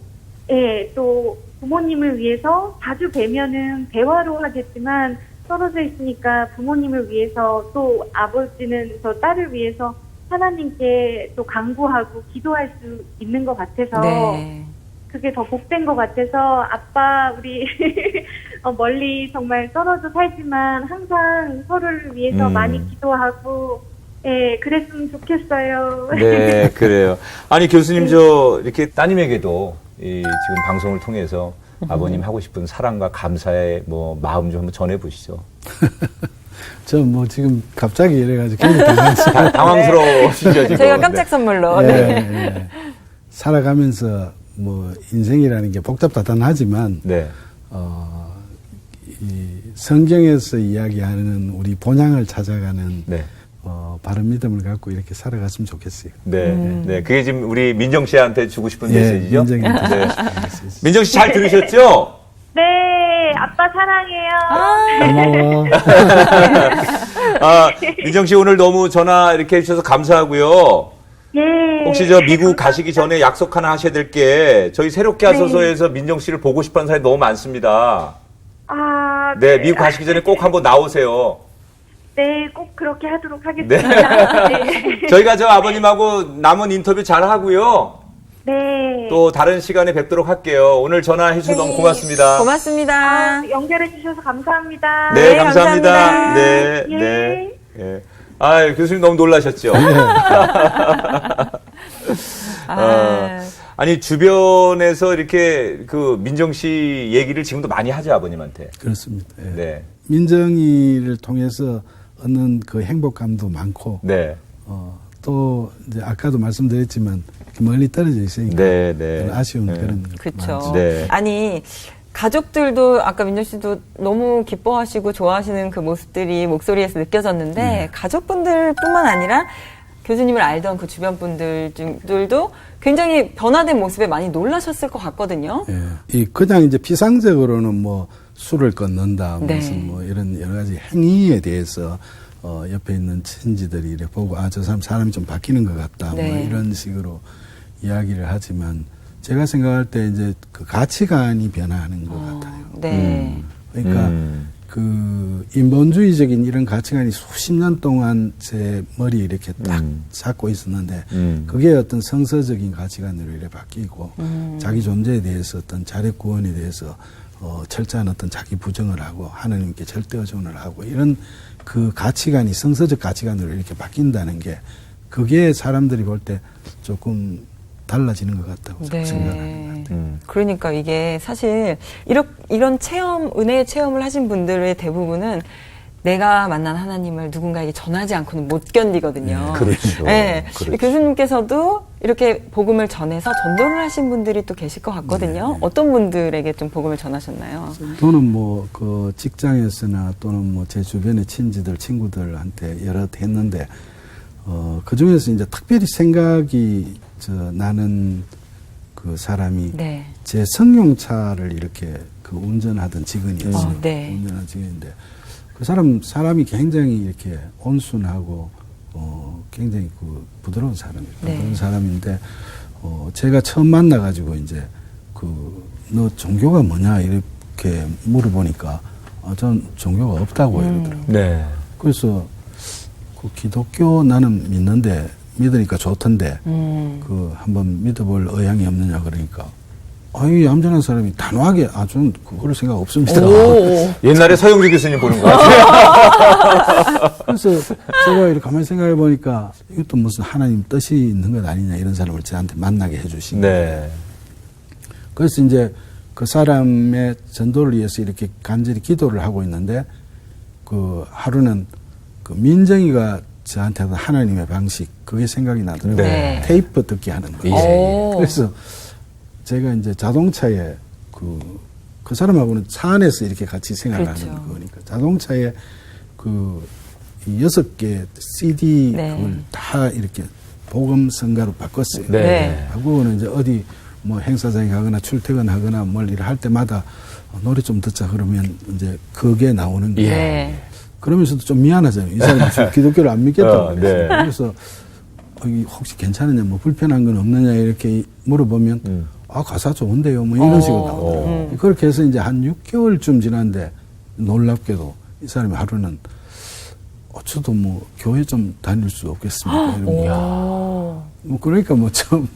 Speaker 5: 또 부모님을 위해서 자주 뵈면은 대화로 하겠지만 떨어져 있으니까 부모님을 위해서 또 아버지는 저 딸을 위해서 하나님께 또 간구하고 기도할 수 있는 것 같아서 그게 더 복된 것 같아서 아빠 우리 멀리 정말 떨어져 살지만 항상 서로를 위해서 많이 기도하고 그랬으면 좋겠어요.
Speaker 1: 네, 그래요. 아니 교수님 이렇게 따님에게도 지금 방송을 통해서 아버님 하고 싶은 사랑과 감사의 마음 좀 한번 전해 보시죠.
Speaker 4: 저 지금 갑자기 이래가지고 굉장히
Speaker 1: 당황스러우시죠 지금.
Speaker 2: 저희가 깜짝 선물로.
Speaker 4: 네. 살아가면서 인생이라는 게 복잡다단하지만 이 성경에서 이야기하는 우리 본향을 찾아가는 바른 믿음을 갖고 이렇게 살아갔으면 좋겠어요.
Speaker 1: 네, 그게 지금 우리 민정 씨한테 주고 싶은 메시지죠. 민정 씨 잘 들으셨죠?
Speaker 5: 네, 아빠 사랑해요.
Speaker 4: 고마워.
Speaker 1: 민정 씨 오늘 너무 전화 이렇게 해주셔서 감사하고요. 혹시 미국 가시기 전에 약속 하나 하셔야 될 게 저희 새롭게 하소서에서 민정 씨를 보고 싶어하는 사람이 너무 많습니다. 네, 미국 가시기 전에 꼭 한번 나오세요.
Speaker 5: 네, 꼭 그렇게 하도록 하겠습니다. 네.
Speaker 1: 저희가 아버님하고 남은 인터뷰 잘 하고요.
Speaker 5: 네.
Speaker 1: 또 다른 시간에 뵙도록 할게요. 오늘 전화해 주셔서 너무 고맙습니다.
Speaker 2: 고맙습니다.
Speaker 5: 연결해 주셔서 감사합니다.
Speaker 1: 네, 감사합니다.
Speaker 2: 감사합니다.
Speaker 1: 네. 교수님 너무 놀라셨죠? 아니, 주변에서 이렇게 민정 씨 얘기를 지금도 많이 하죠, 아버님한테.
Speaker 4: 그렇습니다.
Speaker 1: 네.
Speaker 4: 민정이를 통해서 얻는 그 행복감도 많고, 또 이제 아까도 말씀드렸지만 멀리 떨어져 있으니까 아쉬운 그런
Speaker 2: 그렇죠. 아니 가족들도 아까 민정 씨도 너무 기뻐하시고 좋아하시는 그 모습들이 목소리에서 느껴졌는데 가족분들뿐만 아니라 교수님을 알던 그 주변 분들도 굉장히 변화된 모습에 많이 놀라셨을 것 같거든요.
Speaker 4: 그냥 이제 피상적으로는 술을 끊는다, 무슨 이런 여러 가지 행위에 대해서 옆에 있는 친지들이 이렇게 보고 저 사람이 좀 바뀌는 것 같다, 이런 식으로 이야기를 하지만 제가 생각할 때 이제 그 가치관이 변화하는 것 같아요. 그러니까 그 인본주의적인 이런 가치관이 수십 년 동안 제 머리에 이렇게 딱 잡고 있었는데 그게 어떤 성서적인 가치관으로 이렇게 바뀌고 자기 존재에 대해서 어떤 자력 구원에 대해서 철저한 어떤 자기 부정을 하고 하나님께 절대 의존을 하고 이런 그 가치관이 성서적 가치관으로 이렇게 바뀐다는 게 그게 사람들이 볼 때 조금 달라지는 것 같다고 생각하는 것 같아요.
Speaker 2: 그러니까 이게 사실 이런 체험, 은혜의 체험을 하신 분들의 대부분은 내가 만난 하나님을 누군가에게 전하지 않고는 못 견디거든요.
Speaker 1: 그렇죠.
Speaker 2: 그렇죠. 교수님께서도 이렇게 복음을 전해서 전도를 하신 분들이 또 계실 것 같거든요. 어떤 분들에게 좀 복음을 전하셨나요?
Speaker 4: 또는 그 직장에서나 또는 제 주변의 친구들한테 여러 했는데 그 중에서 이제 특별히 생각이 나는 그 사람이
Speaker 2: 네.
Speaker 4: 제 승용차를 이렇게 그 운전하던 직원이었어요.
Speaker 2: 네.
Speaker 4: 운전하던 직원인데 그 사람이 굉장히 이렇게 온순하고 굉장히 그 부드러운 사람이에요.
Speaker 2: 네.
Speaker 4: 그런 사람인데 제가 처음 만나가지고 이제 너 종교가 뭐냐 이렇게 물어보니까 전 종교가 없다고 이러더라고요.
Speaker 1: 네.
Speaker 4: 그래서 그 기독교 나는 믿는데 믿으니까 좋던데 그 한번 믿어볼 의향이 없느냐 그러니까 이 얌전한 사람이 단호하게 저는 그럴 생각 없습니다.
Speaker 1: 옛날에 서영주 교수님 보는 것 같아요.
Speaker 4: 그래서 제가 이렇게 가만히 생각해 보니까 이것도 무슨 하나님 뜻이 있는 것 아니냐 이런 사람을 저한테 만나게 해주신 거예요.
Speaker 1: 네.
Speaker 4: 그래서 이제 그 사람의 전도를 위해서 이렇게 간절히 기도를 하고 있는데 그 하루는 그 민정이가 저한테 하던 하나님의 방식 그게 생각이 나더라고요.
Speaker 2: 네.
Speaker 4: 테이프 듣게 하는 거예요.
Speaker 1: 예.
Speaker 4: 그래서 제가 이제 자동차에 그 사람하고는 차 안에서 이렇게 같이 생활하는
Speaker 2: 그렇죠.
Speaker 4: 거니까 자동차에 이 6개 CD
Speaker 2: 네.
Speaker 4: 그걸 다 이렇게 복음성가로 바꿨어요.
Speaker 1: 네.
Speaker 2: 네.
Speaker 4: 바꾸고는 이제 어디 뭐 행사장에 가거나 출퇴근하거나 뭘 일을 할 때마다 노래 좀 듣자 그러면 이제 그게 나오는 거예요.
Speaker 2: 네.
Speaker 4: 그러면서도 좀 미안하잖아요. 이 사람이 기독교를 안 믿겠다고
Speaker 1: 네.
Speaker 4: 그랬어요. 그래서 혹시 괜찮으냐, 뭐 불편한 건 없느냐 이렇게 물어보면 가사 좋은데요, 뭐 이런 식으로 나오더라고요. 그렇게 해서 이제 한 6개월쯤 지났는데 놀랍게도 이 사람이 하루는 저도 뭐 교회 좀 다닐 수 없겠습니까? 이런 거. 뭐 그러니까 뭐 좀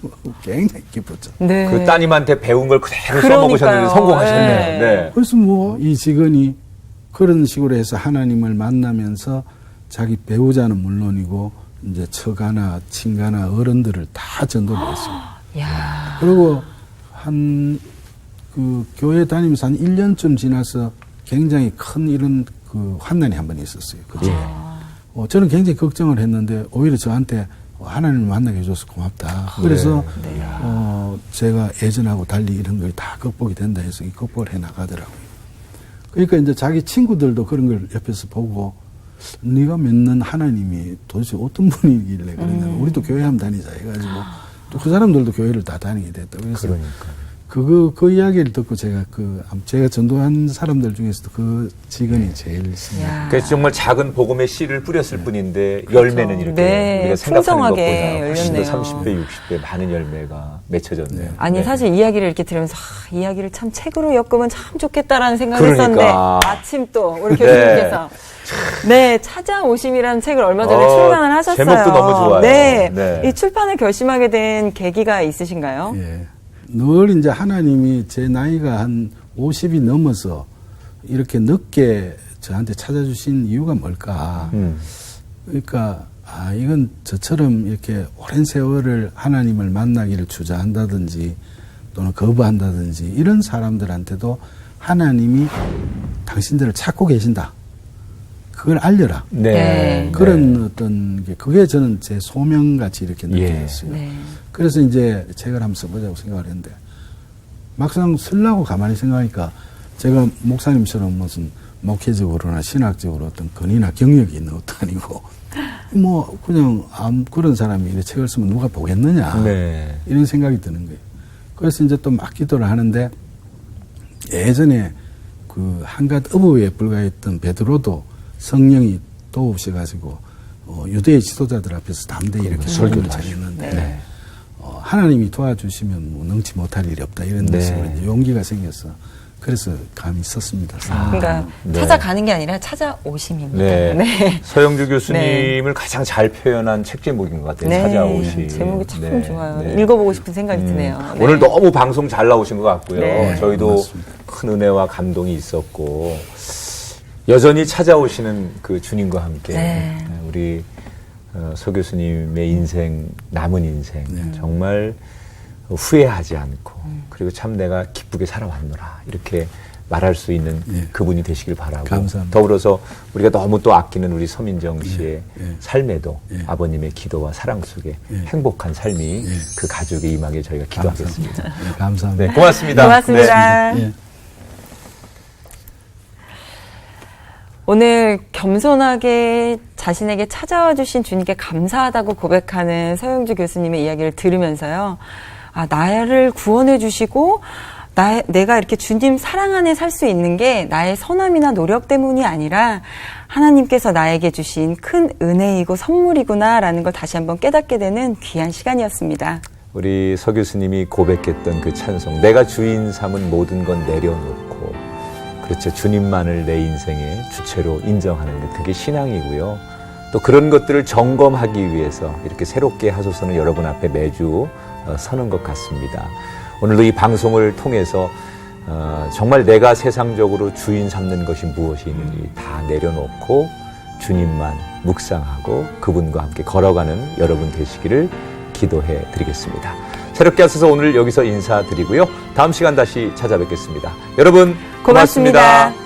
Speaker 4: 굉장히 기뻤죠.
Speaker 2: 네.
Speaker 1: 그 따님한테 배운 걸 그대로
Speaker 2: 그러니까요.
Speaker 1: 써먹으셨는데 성공하셨네요.
Speaker 2: 네.
Speaker 1: 네.
Speaker 4: 그래서 뭐 이 직원이 그런 식으로 해서 하나님을 만나면서 자기 배우자는 물론이고 이제 처가나 친가나 어른들을 다 전도를 했어요.
Speaker 2: 야.
Speaker 4: 그리고 그 교회 다니면서 한 1년쯤 지나서 굉장히 큰 이런 그 환난이 한 번 있었어요. 그죠? 저는 굉장히 걱정을 했는데 오히려 저한테 하나님을 만나게 해줘서 고맙다. 그래서 제가 예전하고 달리 이런 걸 다 극복이 된다 해서 이 극복을 해 나가더라고요. 그러니까 이제 자기 친구들도 그런 걸 옆에서 보고 네가 믿는 하나님이 도대체 어떤 분이길래 그러냐. 우리도 교회 한번 다니자 해가지고 또 그 사람들도 교회를 다 다니게 됐다. 그래서 그 이야기를 듣고 제가 제가 전도한 사람들 중에서도 그 직원이 제일 신기해요.
Speaker 1: 그래서 정말 작은 복음의 씨를 뿌렸을 뿐인데 열매는 이렇게
Speaker 2: 네,
Speaker 1: 우리가 생각하는
Speaker 2: 풍성하게
Speaker 1: 것보다 훨씬 더
Speaker 2: 열렸네요.
Speaker 1: 30배, 60배 많은 열매가 맺혀졌네요.
Speaker 2: 아니
Speaker 1: 네.
Speaker 2: 사실 이야기를 이렇게 들으면서 이야기를 참 책으로 엮으면 참 좋겠다라는 생각을
Speaker 1: 그러니까.
Speaker 2: 했었는데 마침 또 우리 교수님께서 네 찾아오심이라는 책을 얼마 전에 출간을 하셨어요.
Speaker 1: 제목도 너무 좋아요.
Speaker 2: 네.
Speaker 1: 네.
Speaker 2: 이 출판을 결심하게 된 계기가 있으신가요?
Speaker 4: 예. 늘 이제 하나님이 제 나이가 한 50이 넘어서 이렇게 늦게 저한테 찾아주신 이유가 뭘까. 그러니까, 이건 저처럼 이렇게 오랜 세월을 하나님을 만나기를 주저한다든지 또는 거부한다든지 이런 사람들한테도 하나님이 당신들을 찾고 계신다. 그걸 알려라.
Speaker 2: 네.
Speaker 4: 그런 어떤 게, 그게 저는 제 소명같이 이렇게 느껴졌어요.
Speaker 2: 네.
Speaker 4: 그래서 이제 책을 한번 써보자고 생각을 했는데 막상 쓰려고 가만히 생각하니까 제가 목사님처럼 무슨 목회적으로나 신학적으로 어떤 권위나 경력이 있는 것도 아니고 뭐 그냥 그런 사람이 이 책을 쓰면 누가 보겠느냐
Speaker 1: 네.
Speaker 4: 이런 생각이 드는 거예요. 그래서 이제 또 막 기도를 하는데 예전에 그 한갓 어부에 불과했던 베드로도 성령이 도우셔가지고 유대의 지도자들 앞에서 담대히 이렇게 설교를 잘했는데 하나님이 도와주시면 뭐 능치 못할 일이 없다 이런 뜻으로 이제 용기가 생겨서 그래서 감히 썼습니다.
Speaker 2: 그러니까
Speaker 1: 네.
Speaker 2: 찾아가는 게 아니라 찾아오심입니다.
Speaker 1: 네.
Speaker 2: 네.
Speaker 1: 서영주 교수님을 가장 잘 표현한 책 제목인 것 같아요.
Speaker 2: 네.
Speaker 1: 찾아오시.
Speaker 2: 제목이 참
Speaker 1: 네.
Speaker 2: 좋아요.
Speaker 1: 네.
Speaker 2: 읽어보고 싶은 생각이 드네요. 네.
Speaker 1: 오늘 너무 방송 잘 나오신 것 같고요.
Speaker 2: 네.
Speaker 1: 저희도
Speaker 4: 고맙습니다.
Speaker 1: 큰 은혜와 감동이 있었고 여전히 찾아오시는 그 주님과 함께
Speaker 2: 네.
Speaker 1: 우리 서 교수님의 인생, 남은 인생 정말 후회하지 않고 그리고 참 내가 기쁘게 살아왔노라 이렇게 말할 수 있는 그분이 되시길 바라고
Speaker 4: 감사합니다.
Speaker 1: 더불어서 우리가 너무 또 아끼는 우리 서민정 씨의
Speaker 4: 예.
Speaker 1: 삶에도 아버님의 기도와 사랑 속에 행복한 삶이 그 가족에 임하게 저희가 기도하겠습니다.
Speaker 4: 네, 감사합니다.
Speaker 1: 네, 고맙습니다.
Speaker 2: 고맙습니다.
Speaker 4: 네.
Speaker 2: 오늘 겸손하게 자신에게 찾아와 주신 주님께 감사하다고 고백하는 서영주 교수님의 이야기를 들으면서요. 아, 나를 구원해 주시고 내가 이렇게 주님 사랑 안에 살 수 있는 게 나의 선함이나 노력 때문이 아니라 하나님께서 나에게 주신 큰 은혜이고 선물이구나라는 걸 다시 한번 깨닫게 되는 귀한 시간이었습니다.
Speaker 1: 우리 서 교수님이 고백했던 그 찬송, 내가 주인 삼은 모든 건 내려놓고, 그렇죠, 주님만을 내 인생의 주체로 인정하는 것, 그게 신앙이고요. 또 그런 것들을 점검하기 위해서 이렇게 새롭게 하소서는 여러분 앞에 매주 서는 것 같습니다. 오늘도 이 방송을 통해서 정말 내가 세상적으로 주인 삼는 것이 무엇이 있는지 다 내려놓고 주님만 묵상하고 그분과 함께 걸어가는 여러분 되시기를 기도해 드리겠습니다. 새롭게 하소서 오늘 여기서 인사드리고요. 다음 시간 다시 찾아뵙겠습니다. 여러분 고맙습니다.